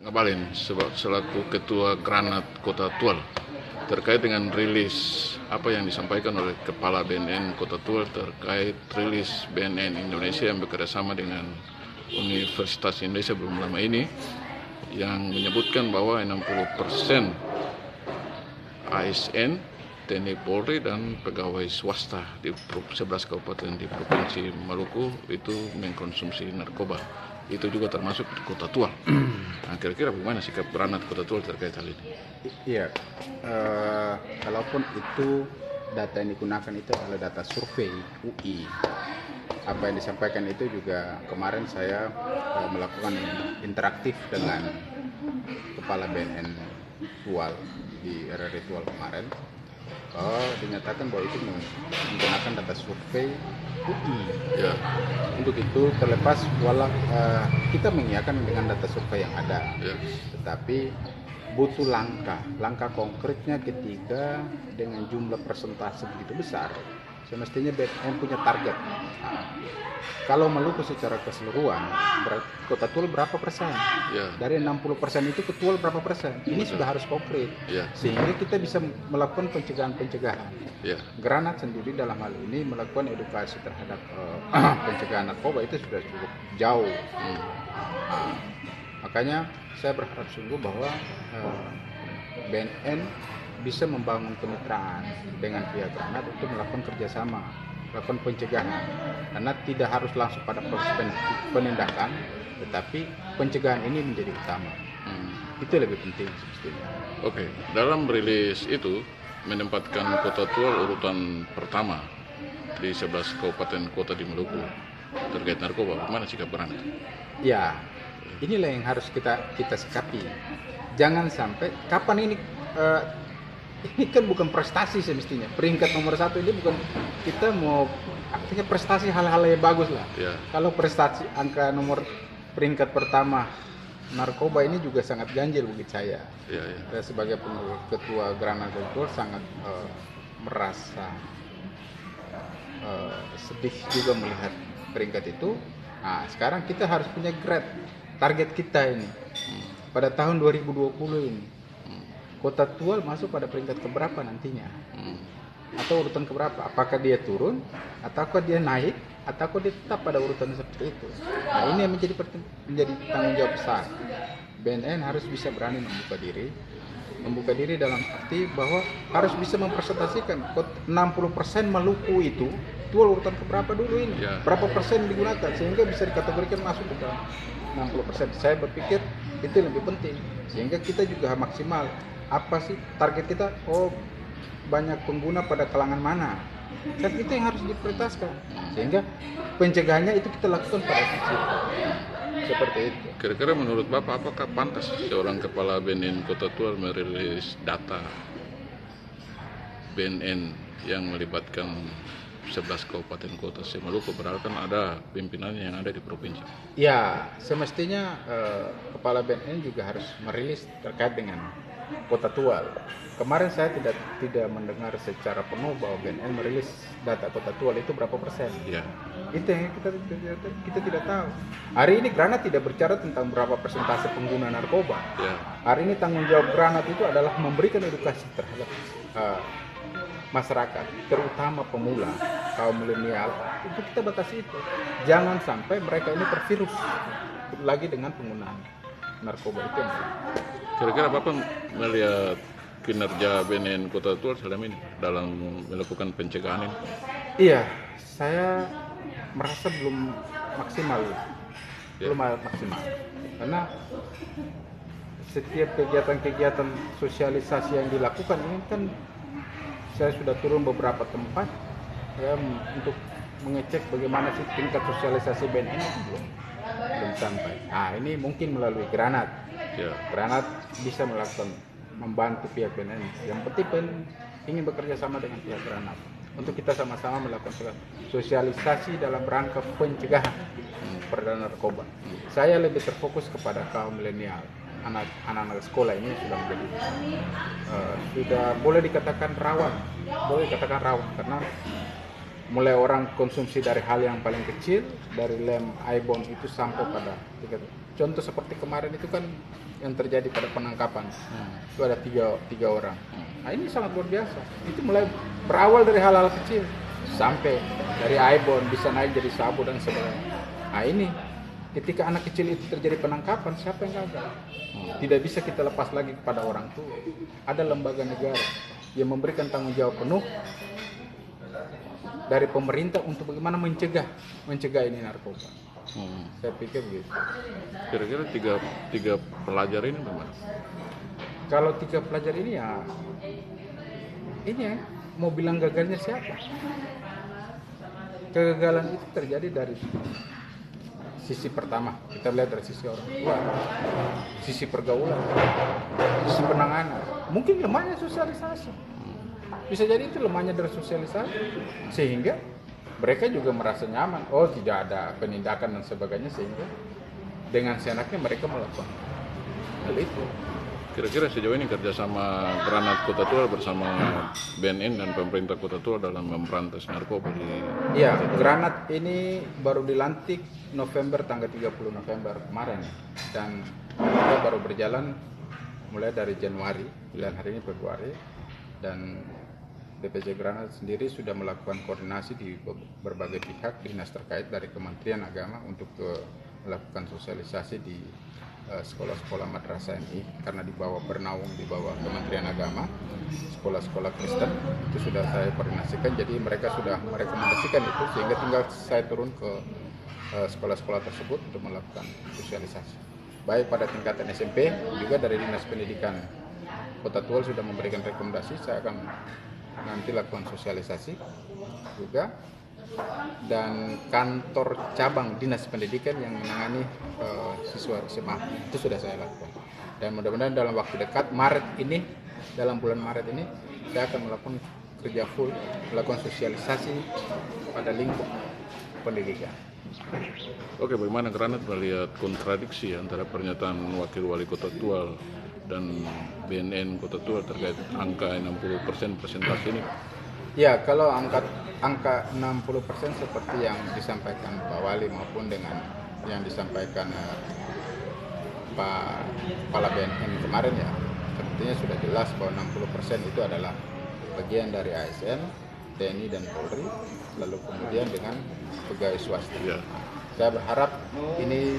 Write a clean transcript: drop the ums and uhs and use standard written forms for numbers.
Ngabalin selaku Ketua Granat Kota Tual terkait dengan rilis apa yang disampaikan oleh Kepala BNN Kota Tual terkait rilis BNN Indonesia yang bekerjasama dengan Universitas Indonesia belum lama ini yang menyebutkan bahwa 60% ASN, TNI Polri dan pegawai swasta di 11 kabupaten di Provinsi Maluku itu mengkonsumsi narkoba. Itu juga termasuk di Kota Tual. Nah, kira-kira bagaimana sikap Granat Kota Tual terkait hal ini? Iya, kalaupun itu data yang digunakan itu adalah data survei UI. Apa yang disampaikan itu juga kemarin saya melakukan interaktif dengan Kepala BNN Tual di RRI Tual kemarin. Dinyatakan bahwa itu menggunakan data survei UI. Ya. Untuk itu terlepas walau kita mengiyakan dengan data survei yang ada, Ya. tetapi butuh langkah konkretnya ketika dengan jumlah persentase begitu besar, semestinya BNN punya target. Nah, kalau Maluku secara keseluruhan, Kota Tual berapa persen? Ya. Dari 60% itu ke Tual berapa persen? Ini sudah harus konkret, Ya. sehingga kita bisa melakukan pencegahan. Ya. Granat sendiri dalam hal ini melakukan edukasi terhadap pencegahan narkoba itu sudah cukup jauh. Nah, makanya saya berharap sungguh bahwa BNN bisa membangun kemitraan dengan pihak Granat untuk melakukan kerjasama, melakukan pencegahan, karena tidak harus langsung pada proses penindakan, tetapi pencegahan ini menjadi utama. Itu lebih penting sebetulnya. Oke, dalam rilis itu menempatkan Kota Tual urutan pertama di 11 kabupaten kota di Maluku terkait narkoba. Bagaimana sikap Granat? Ya, inilah yang harus kita sikapi. Jangan sampai kapan ini kan bukan prestasi semestinya. Peringkat nomor 1 ini bukan kita mau artinya prestasi hal-hal yang bagus lah. Ya. Kalau prestasi angka nomor peringkat pertama narkoba ini juga sangat ganjil bagi saya. Ya, ya. Saya sebagai ketua Granat Kota sangat merasa sedih juga melihat peringkat itu. Nah, sekarang kita harus punya grade target kita ini. Pada tahun 2020 ini Kota Tual masuk pada peringkat keberapa nantinya? Atau urutan keberapa? Apakah dia turun? Ataukah dia naik? Ataukah dia tetap pada urutan seperti itu? Nah, ini yang menjadi tanggung jawab besar. BNN harus bisa berani membuka diri dalam arti bahwa harus bisa mempresentasikan 60% Maluku itu Tual urutan keberapa dulu ini? Ya. Berapa persen digunakan sehingga bisa dikategorikan masuk ke 60%. Saya berpikir itu lebih penting sehingga kita juga maksimal. Apa sih target kita? Banyak pengguna pada kalangan mana? Kan itu yang harus diprioritaskan sehingga pencegahannya itu kita lakukan pada sisi seperti itu. Kira-kira menurut Bapak apakah pantas seorang kepala BNN Kota Tual merilis data BNN yang melibatkan 11 kabupaten kota se-Maluku, padahal kan ada pimpinannya yang ada di provinsi? Ya, semestinya kepala BNN juga harus merilis terkait dengan Kota Tual. Kemarin saya tidak mendengar secara penuh bahwa BNN merilis data Kota Tual itu berapa persen. Ya. Itu yang kita tidak tahu. Hari ini Granat tidak bicara tentang berapa persentase pengguna narkoba. Ya. Hari ini tanggung jawab Granat itu adalah memberikan edukasi terhadap masyarakat, terutama pemula, kaum milenial. Itu kita batasi itu. Jangan sampai mereka ini tervirus lagi dengan penggunaan narkoba itu. Kira-kira Bapak melihat kinerja BNN Kota Tual selama ini dalam melakukan pencegahan ini? Iya, saya merasa belum maksimal. Karena setiap kegiatan sosialisasi yang dilakukan ini kan saya sudah turun beberapa tempat ya, untuk mengecek bagaimana sih tingkat sosialisasi BNN itu belum sampai. Nah, ini mungkin melalui Granat. Ya. Granat bisa membantu pihak BNN. Yang penting ingin bekerja sama dengan pihak Granat untuk kita sama-sama melakukan sosialisasi dalam rangka pencegahan peredaran narkoba. Saya lebih terfokus kepada kaum milenial. Anak-anak sekolah ini sudah menjadi sudah boleh dikatakan rawan karena mulai orang konsumsi dari hal yang paling kecil, dari lem ibon itu sampai pada contoh seperti kemarin itu kan yang terjadi pada penangkapan. Itu ada tiga orang. Nah ini sangat luar biasa. Itu mulai berawal dari hal-hal kecil sampai dari ibon bisa naik jadi sabu dan sebagainya. Nah ini ketika anak kecil itu terjadi penangkapan, siapa yang gagal? Tidak bisa kita lepas lagi kepada orang tua. Ada lembaga negara yang memberikan tanggung jawab penuh dari pemerintah untuk bagaimana mencegah ini narkoba. Saya pikir begitu. Kira-kira tiga pelajar ini bagaimana? Kalau 3 pelajar ini ya mau bilang gagalnya siapa? Kegagalan itu terjadi dari sisi pertama, kita lihat dari sisi orang tua, sisi pergaulan, sisi penanganan. Mungkin lemahnya sosialisasi. Bisa jadi itu lemahnya dari sosialisasi, sehingga mereka juga merasa nyaman. Oh, tidak ada penindakan dan sebagainya, sehingga dengan seenaknya mereka melakukan hal itu. Kira-kira sejauh ini kerjasama Granat Kota Tua bersama BNN dan pemerintah Kota Tua dalam memberantas narkoba di... Iya, Granat ini baru dilantik November, tanggal 30 November kemarin. Dan kita baru berjalan mulai dari Januari, dan hari ini Februari. Dan DPC Granat sendiri sudah melakukan koordinasi di berbagai pihak dinas terkait dari Kementerian Agama untuk melakukan sosialisasi di sekolah-sekolah madrasah MI karena bernaung di bawah Kementerian Agama, sekolah-sekolah Kristen itu sudah saya koordinasikan, jadi mereka sudah merekomendasikan itu sehingga tinggal saya turun ke sekolah-sekolah tersebut untuk melakukan sosialisasi baik pada tingkatan SMP juga dari Dinas Pendidikan Kota Tual sudah memberikan rekomendasi, saya akan nanti lakukan sosialisasi juga, dan kantor cabang Dinas Pendidikan yang menangani siswa SMA itu sudah saya lakukan. Dan mudah-mudahan dalam waktu dekat dalam bulan Maret ini saya akan melakukan kerja full, melakukan sosialisasi pada lingkup pendidikan. Oke, bagaimana Granat melihat kontradiksi antara pernyataan Wakil Wali Kota Tual dan BNN Kota Tual terkait angka 60% persentase ini? Ya, kalau angka 60% seperti yang disampaikan Pak Wali maupun dengan yang disampaikan Pak Kepala BNN kemarin ya, sepertinya sudah jelas bahwa 60% itu adalah bagian dari ASN, TNI dan Polri, lalu kemudian dengan pegawai swasta. Ya. Saya berharap ini